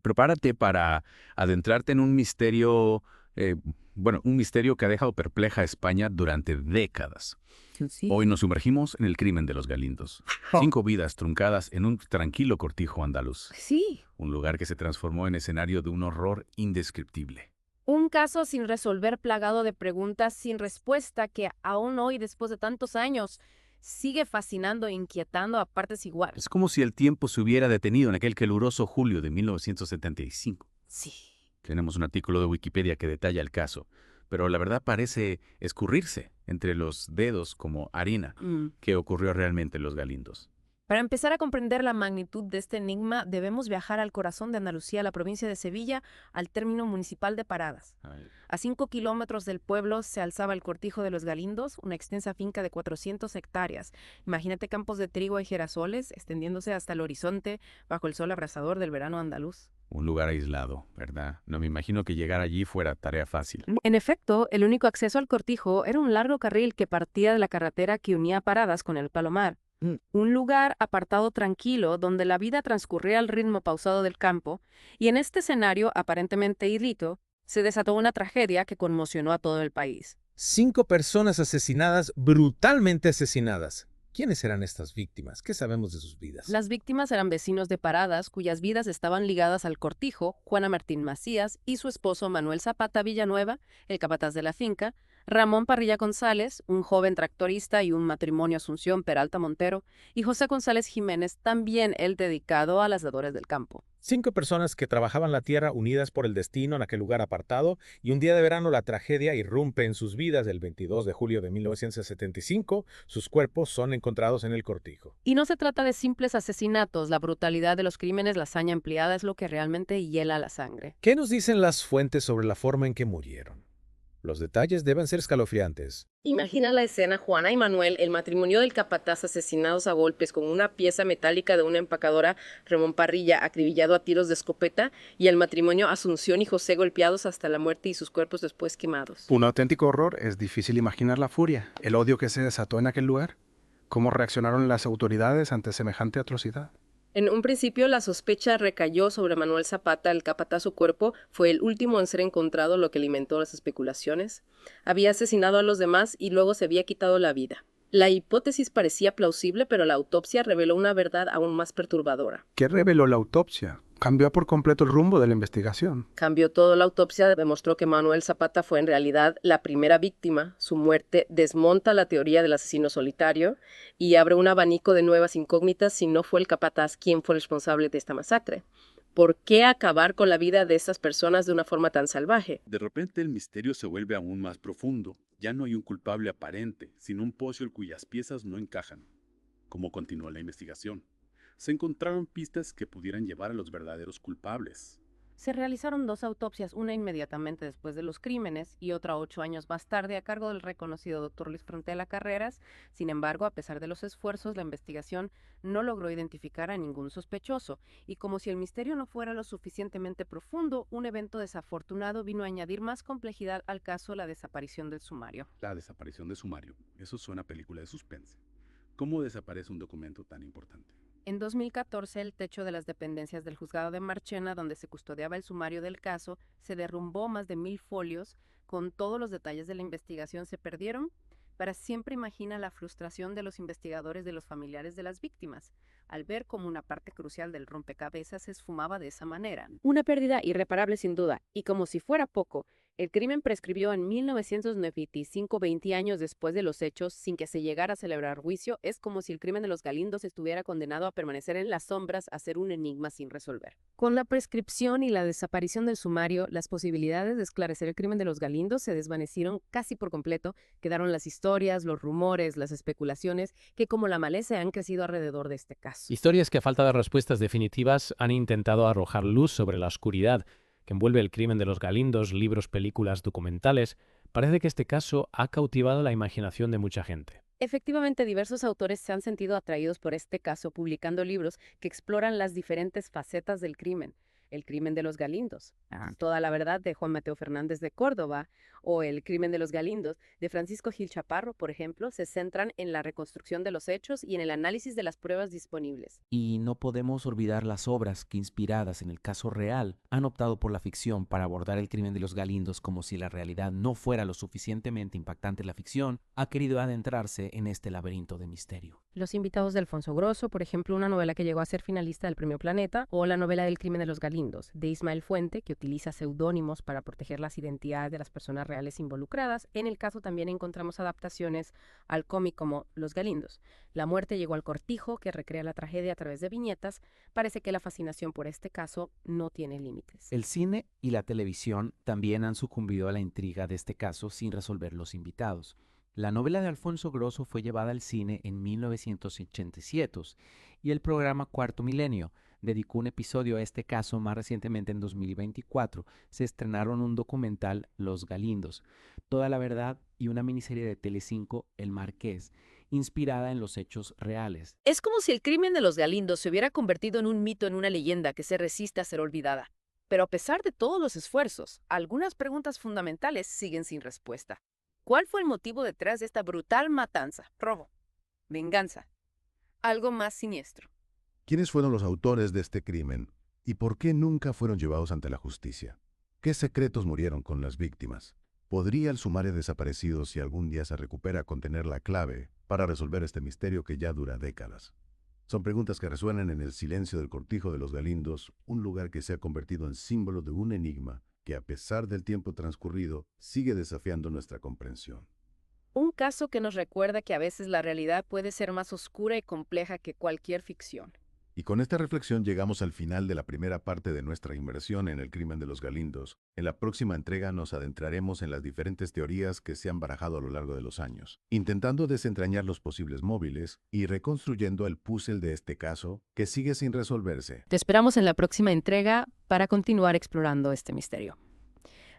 Prepárate para adentrarte en un misterio, un misterio que ha dejado perpleja a España durante décadas. Sí. Hoy nos sumergimos en el crimen de los Galindos. 5 vidas truncadas en un tranquilo cortijo andaluz. Sí, Un lugar que se transformó en escenario de un horror indescriptible. un caso sin resolver plagado de preguntas sin respuesta que aún hoy, después de tantos años, sigue fascinando e inquietando a partes iguales. Es como si el tiempo se hubiera detenido en aquel caluroso julio de 1975. Sí. Tenemos un artículo de Wikipedia que detalla el caso, pero la verdad parece escurrirse entre los dedos como harina. ¿Qué ocurrió realmente en los Galindos? Para empezar a comprender la magnitud de este enigma, debemos viajar al corazón de Andalucía, la provincia de Sevilla, al término municipal de Paradas. Ay, A 5 kilómetros del pueblo se alzaba el Cortijo de los Galindos, una extensa finca de 400 hectáreas. Imagínate campos de trigo y girasoles extendiéndose hasta el horizonte bajo el sol abrasador del verano andaluz. un lugar aislado, ¿verdad? No me imagino que llegar allí fuera tarea fácil. En efecto, el único acceso al cortijo era un largo carril que partía de la carretera que unía Paradas con el Palomar. Un lugar apartado tranquilo donde la vida transcurría al ritmo pausado del campo, y en este escenario aparentemente idílico, se desató una tragedia que conmocionó a todo el país. 5 personas asesinadas, brutalmente asesinadas. ¿Quiénes eran estas víctimas? ¿Qué sabemos de sus vidas? Las víctimas eran vecinos de Paradas, cuyas vidas estaban ligadas al cortijo, Juana Martín Macías y su esposo Manuel Zapata Villanueva, el capataz de la finca, Ramón Parrilla González, un joven tractorista y un matrimonio Asunción Peralta Montero, y José González Jiménez, también él dedicado a las labores del campo. 5 personas que trabajaban la tierra unidas por el destino en aquel lugar apartado, y un día de verano la tragedia irrumpe en sus vidas. El 22 de julio de 1975, sus cuerpos son encontrados en el cortijo. Y no se trata de simples asesinatos, la brutalidad de los crímenes, la hazaña empleada es lo que realmente hiela la sangre. ¿Qué nos dicen las fuentes sobre la forma en que murieron? Los detalles deben ser escalofriantes. Imagina la escena: Juana y Manuel, el matrimonio del capataz, asesinados a golpes con una pieza metálica de una empacadora, Ramón Parrilla acribillado a tiros de escopeta, y el matrimonio Asunción y José golpeados hasta la muerte y sus cuerpos después quemados. Un auténtico horror. Es difícil imaginar la furia, el odio que se desató en aquel lugar. ¿Cómo reaccionaron las autoridades ante semejante atrocidad? En un principio la sospecha recayó sobre Manuel Zapata, el capataz. Su cuerpo fue el último en ser encontrado, lo que alimentó las especulaciones. Había asesinado a los demás y luego se había quitado la vida. La hipótesis parecía plausible, pero la autopsia reveló una verdad aún más perturbadora. ¿Qué reveló la autopsia? Cambió por completo el rumbo de la investigación. Cambió todo. La autopsia demostró que Manuel Zapata fue en realidad la primera víctima. Su muerte desmonta la teoría del asesino solitario y abre un abanico de nuevas incógnitas si no fue el capataz quien fue responsable de esta masacre. ¿Por qué acabar con la vida de estas personas de una forma tan salvaje? De repente el misterio se vuelve aún más profundo. Ya no hay un culpable aparente, sino un puzzle cuyas piezas no encajan. ¿Cómo continuó la investigación? Se encontraron pistas que pudieran llevar a los verdaderos culpables. Se realizaron 2 autopsias, una inmediatamente después de los crímenes y otra 8 años más tarde a cargo del reconocido doctor Luis Frontela Carreras. Sin embargo, a pesar de los esfuerzos, la investigación no logró identificar a ningún sospechoso. Y como si el misterio no fuera lo suficientemente profundo, un evento desafortunado vino a añadir más complejidad al caso: la desaparición del sumario. La desaparición de sumario. Eso suena a película de suspense. ¿Cómo desaparece un documento tan importante? En 2014, el techo de las dependencias del juzgado de Marchena, donde se custodiaba el sumario del caso, se derrumbó. Más de 1000 folios con todos los detalles de la investigación se perdieron. Para siempre. Imagina la frustración de los investigadores, de los familiares de las víctimas, al ver cómo una parte crucial del rompecabezas se esfumaba de esa manera. Una pérdida irreparable sin duda, y como si fuera poco, el crimen prescribió en 1995, 20 años después de los hechos, sin que se llegara a celebrar juicio. Es como si el crimen de los Galindos estuviera condenado a permanecer en las sombras, a ser un enigma sin resolver. Con la prescripción y la desaparición del sumario, las posibilidades de esclarecer el crimen de los Galindos se desvanecieron casi por completo. Quedaron las historias, los rumores, las especulaciones que como la maleza han crecido alrededor de este caso. Historias que a falta de respuestas definitivas han intentado arrojar luz sobre la oscuridad que envuelve el crimen de los Galindos. Libros, películas, documentales. Parece que este caso ha cautivado la imaginación de mucha gente. Efectivamente, diversos autores se han sentido atraídos por este caso, publicando libros que exploran las diferentes facetas del crimen. El crimen de los Galindos, Toda la verdad de Juan Mateo Fernández de Córdoba, o El crimen de los Galindos de Francisco Gil Chaparro, por ejemplo, se centran en la reconstrucción de los hechos y en el análisis de las pruebas disponibles. Y no podemos olvidar las obras que, inspiradas en el caso real, han optado por la ficción para abordar el crimen de los Galindos como si la realidad no fuera lo suficientemente impactante. La ficción ha querido adentrarse en este laberinto de misterio. Los invitados de Alfonso Grosso, por ejemplo, una novela que llegó a ser finalista del Premio Planeta, o la novela del crimen de los Galindos, de Ismael Fuente, que utiliza seudónimos para proteger las identidades de las personas reales involucradas. En el caso también encontramos adaptaciones al cómic como Los Galindos. La muerte llegó al cortijo, que recrea la tragedia a través de viñetas. Parece que la fascinación por este caso no tiene límites. El cine y la televisión también han sucumbido a la intriga de este caso sin resolver los invitados. La novela de Alfonso Grosso fue llevada al cine en 1987 y el programa Cuarto Milenio dedicó un episodio a este caso. Más recientemente, en 2024, se estrenaron un documental, Los Galindos, Toda la verdad, y una miniserie de Telecinco, El Marqués, inspirada en los hechos reales. Es como si el crimen de los Galindos se hubiera convertido en un mito, en una leyenda que se resiste a ser olvidada. Pero a pesar de todos los esfuerzos, algunas preguntas fundamentales siguen sin respuesta. ¿Cuál fue el motivo detrás de esta brutal matanza? ¿Robo? ¿Venganza? ¿Algo más siniestro? ¿Quiénes fueron los autores de este crimen? ¿Y por qué nunca fueron llevados ante la justicia? ¿Qué secretos murieron con las víctimas? ¿Podría el sumario desaparecido, si algún día se recupera, contener la clave para resolver este misterio que ya dura décadas? Son preguntas que resuenan en el silencio del cortijo de los Galindos, un lugar que se ha convertido en símbolo de un enigma que, a pesar del tiempo transcurrido, sigue desafiando nuestra comprensión. Un caso que nos recuerda que a veces la realidad puede ser más oscura y compleja que cualquier ficción. Y con esta reflexión llegamos al final de la primera parte de nuestra inmersión en el crimen de los Galindos. En la próxima entrega nos adentraremos en las diferentes teorías que se han barajado a lo largo de los años, intentando desentrañar los posibles móviles y reconstruyendo el puzzle de este caso que sigue sin resolverse. Te esperamos en la próxima entrega para continuar explorando este misterio.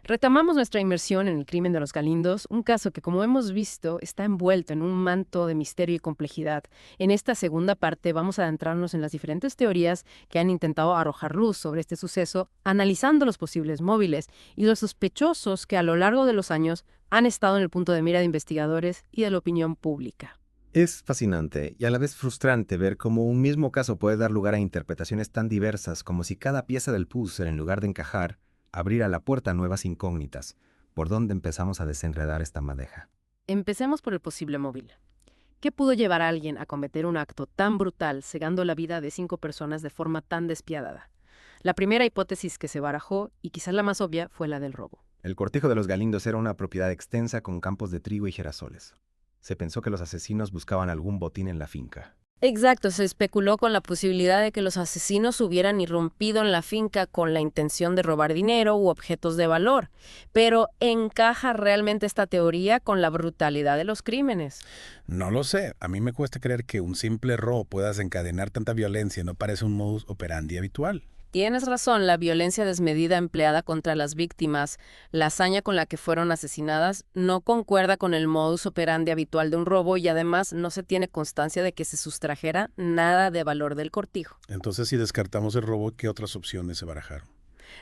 Retomamos nuestra inmersión en el crimen de los Galindos, un caso que, como hemos visto, está envuelto en un manto de misterio y complejidad. En esta segunda parte vamos a adentrarnos en las diferentes teorías que han intentado arrojar luz sobre este suceso, analizando los posibles móviles y los sospechosos que a lo largo de los años han estado en el punto de mira de investigadores y de la opinión pública. Es fascinante y a la vez frustrante ver cómo un mismo caso puede dar lugar a interpretaciones tan diversas, como si cada pieza del puzzle, en lugar de encajar, abriera la puerta a nuevas incógnitas. ¿Por dónde empezamos a desenredar esta madeja? Empecemos por el posible móvil. ¿Qué pudo llevar a alguien a cometer un acto tan brutal, cegando la vida de 5 personas de forma tan despiadada? La primera hipótesis que se barajó, y quizás la más obvia, fue la del robo. El cortijo de los Galindos era una propiedad extensa con campos de trigo y girasoles. Se pensó que los asesinos buscaban algún botín en la finca. Exacto, se especuló con la posibilidad de que los asesinos hubieran irrumpido en la finca con la intención de robar dinero u objetos de valor. Pero ¿encaja realmente esta teoría con la brutalidad de los crímenes? No lo sé. A mí me cuesta creer que un simple robo pueda desencadenar tanta violencia. No parece un modus operandi habitual. Tienes razón, la violencia desmedida empleada contra las víctimas, la hazaña con la que fueron asesinadas, no concuerda con el modus operandi habitual de un robo, y además no se tiene constancia de que se sustrajera nada de valor del cortijo. Entonces, si descartamos el robo, ¿qué otras opciones se barajaron?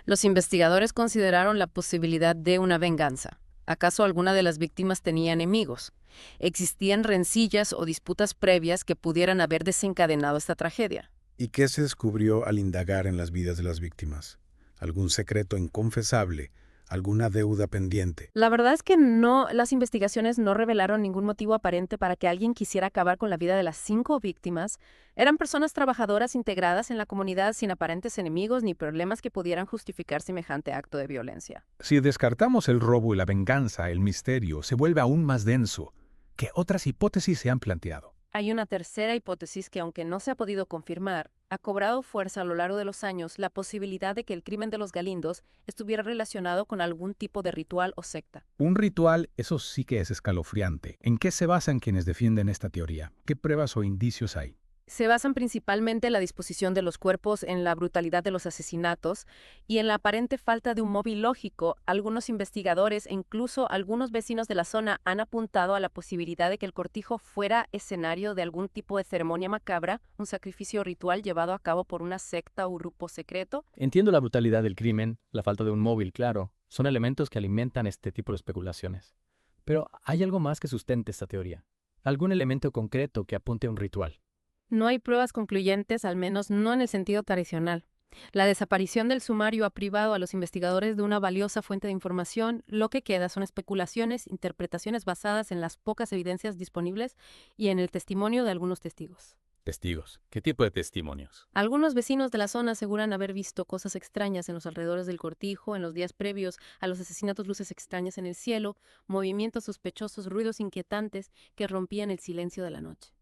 Los investigadores consideraron la posibilidad de una venganza. ¿Acaso alguna de las víctimas tenía enemigos? ¿Existían rencillas o disputas previas que pudieran haber desencadenado esta tragedia? ¿Y qué se descubrió al indagar en las vidas de las víctimas? ¿Algún secreto inconfesable? ¿Alguna deuda pendiente? La verdad es que no, las investigaciones no revelaron ningún motivo aparente para que alguien quisiera acabar con la vida de las 5 víctimas. Eran personas trabajadoras integradas en la comunidad, sin aparentes enemigos ni problemas que pudieran justificar semejante acto de violencia. Si descartamos el robo y la venganza, el misterio se vuelve aún más denso. ¿Qué otras hipótesis se han planteado? Hay una tercera hipótesis que, aunque no se ha podido confirmar, ha cobrado fuerza a lo largo de los años: la posibilidad de que el crimen de los Galindos estuviera relacionado con algún tipo de ritual o secta. Un ritual, eso sí que es escalofriante. ¿En qué se basan quienes defienden esta teoría? ¿Qué pruebas o indicios hay? Se basan principalmente en la disposición de los cuerpos, en la brutalidad de los asesinatos y en la aparente falta de un móvil lógico. Algunos investigadores e incluso algunos vecinos de la zona han apuntado a la posibilidad de que el cortijo fuera escenario de algún tipo de ceremonia macabra, un sacrificio ritual llevado a cabo por una secta o grupo secreto. Entiendo la brutalidad del crimen, la falta de un móvil, claro. Son elementos que alimentan este tipo de especulaciones. Pero hay algo más que sustente esta teoría. Algún elemento concreto que apunte a un ritual. No hay pruebas concluyentes, al menos no en el sentido tradicional. La desaparición del sumario ha privado a los investigadores de una valiosa fuente de información. Lo que queda son especulaciones, interpretaciones basadas en las pocas evidencias disponibles y en el testimonio de algunos testigos. Testigos. ¿Qué tipo de testimonios? Algunos vecinos de la zona aseguran haber visto cosas extrañas en los alrededores del cortijo en los días previos a los asesinatos, luces extrañas en el cielo, movimientos sospechosos, ruidos inquietantes que rompían el silencio de la noche.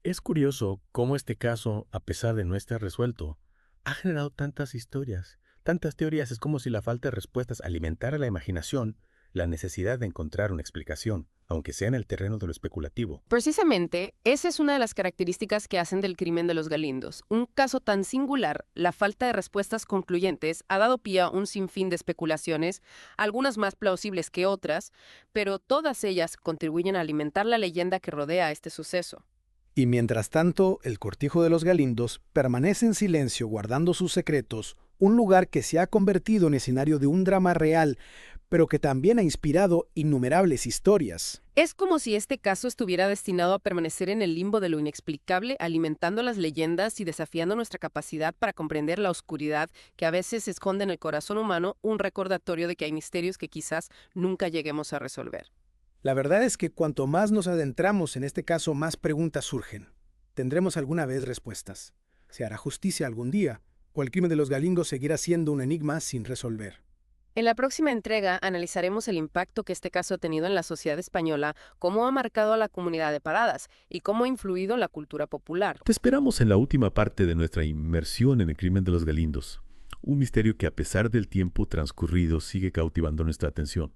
Es curioso cómo este caso, a pesar de no estar resuelto, ha generado tantas historias, tantas teorías. Es como si la falta de respuestas alimentara la imaginación, la necesidad de encontrar una explicación, aunque sea en el terreno de lo especulativo. Precisamente, esa es una de las características que hacen del crimen de los Galindos. Un caso tan singular, la falta de respuestas concluyentes ha dado pie a un sinfín de especulaciones, algunas más plausibles que otras, pero todas ellas contribuyen a alimentar la leyenda que rodea este suceso. Y mientras tanto, el cortijo de los Galindos permanece en silencio guardando sus secretos, un lugar que se ha convertido en escenario de un drama real, pero que también ha inspirado innumerables historias. Es como si este caso estuviera destinado a permanecer en el limbo de lo inexplicable, alimentando las leyendas y desafiando nuestra capacidad para comprender la oscuridad que a veces esconde en el corazón humano, un recordatorio de que hay misterios que quizás nunca lleguemos a resolver. La verdad es que cuanto más nos adentramos en este caso, más preguntas surgen. ¿Tendremos alguna vez respuestas? ¿Se hará justicia algún día? ¿O el crimen de los Galindos seguirá siendo un enigma sin resolver? En la próxima entrega analizaremos el impacto que este caso ha tenido en la sociedad española, cómo ha marcado a la comunidad de Paradas y cómo ha influido en la cultura popular. Te esperamos en la última parte de nuestra inmersión en el crimen de los Galindos, un misterio que a pesar del tiempo transcurrido sigue cautivando nuestra atención.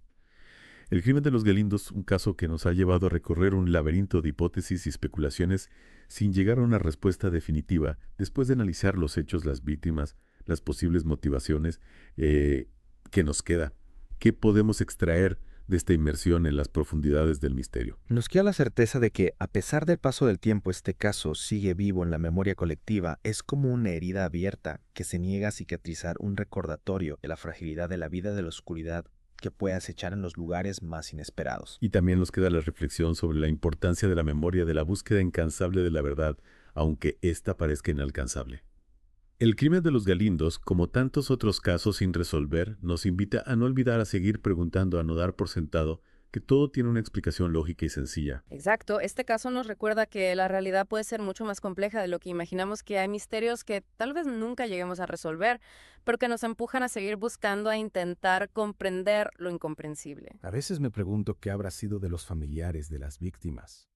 El crimen de los Galindos, un caso que nos ha llevado a recorrer un laberinto de hipótesis y especulaciones sin llegar a una respuesta definitiva, después de analizar los hechos, las víctimas, las posibles motivaciones que nos queda. ¿Qué podemos extraer de esta inmersión en las profundidades del misterio? Nos queda la certeza de que, a pesar del paso del tiempo, este caso sigue vivo en la memoria colectiva. Es como una herida abierta que se niega a cicatrizar, un recordatorio de la fragilidad de la vida, de la oscuridad que puede acechar en los lugares más inesperados. Y también nos queda la reflexión sobre la importancia de la memoria, de la búsqueda incansable de la verdad, aunque ésta parezca inalcanzable. El crimen de los Galindos, como tantos otros casos sin resolver, nos invita a no olvidar, a seguir preguntando, a no dar por sentado que todo tiene una explicación lógica y sencilla. Exacto, este caso nos recuerda que la realidad puede ser mucho más compleja de lo que imaginamos, que hay misterios que tal vez nunca lleguemos a resolver, pero que nos empujan a seguir buscando, a intentar comprender lo incomprensible. A veces me pregunto qué habrá sido de los familiares de las víctimas.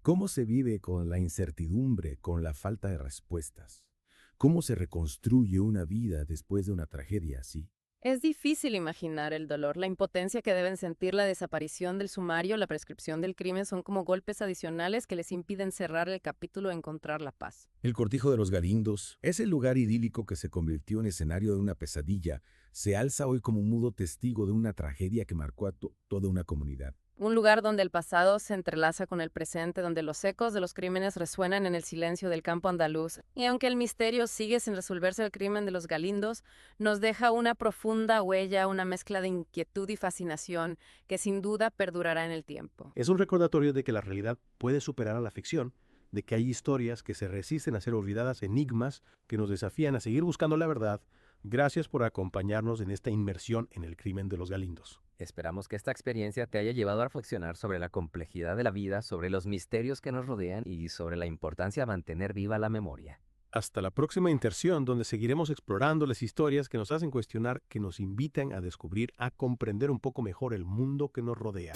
¿Cómo se vive con la incertidumbre, con la falta de respuestas? ¿Cómo se reconstruye una vida después de una tragedia así? Es difícil imaginar el dolor, la impotencia que deben sentir. La desaparición del sumario, la prescripción del crimen son como golpes adicionales que les impiden cerrar el capítulo e encontrar la paz. El cortijo de los Galindos, ese lugar idílico que se convirtió en escenario de una pesadilla, se alza hoy como un mudo testigo de una tragedia que marcó a toda una comunidad. Un lugar donde el pasado se entrelaza con el presente, donde los ecos de los crímenes resuenan en el silencio del campo andaluz. Y aunque el misterio sigue sin resolverse, el crimen de los Galindos nos deja una profunda huella, una mezcla de inquietud y fascinación que sin duda perdurará en el tiempo. Es un recordatorio de que la realidad puede superar a la ficción, de que hay historias que se resisten a ser olvidadas, enigmas que nos desafían a seguir buscando la verdad. Gracias por acompañarnos en esta inmersión en el crimen de los Galindos. Esperamos que esta experiencia te haya llevado a reflexionar sobre la complejidad de la vida, sobre los misterios que nos rodean y sobre la importancia de mantener viva la memoria. Hasta la próxima inmersión, donde seguiremos explorando las historias que nos hacen cuestionar, que nos invitan a descubrir, a comprender un poco mejor el mundo que nos rodea.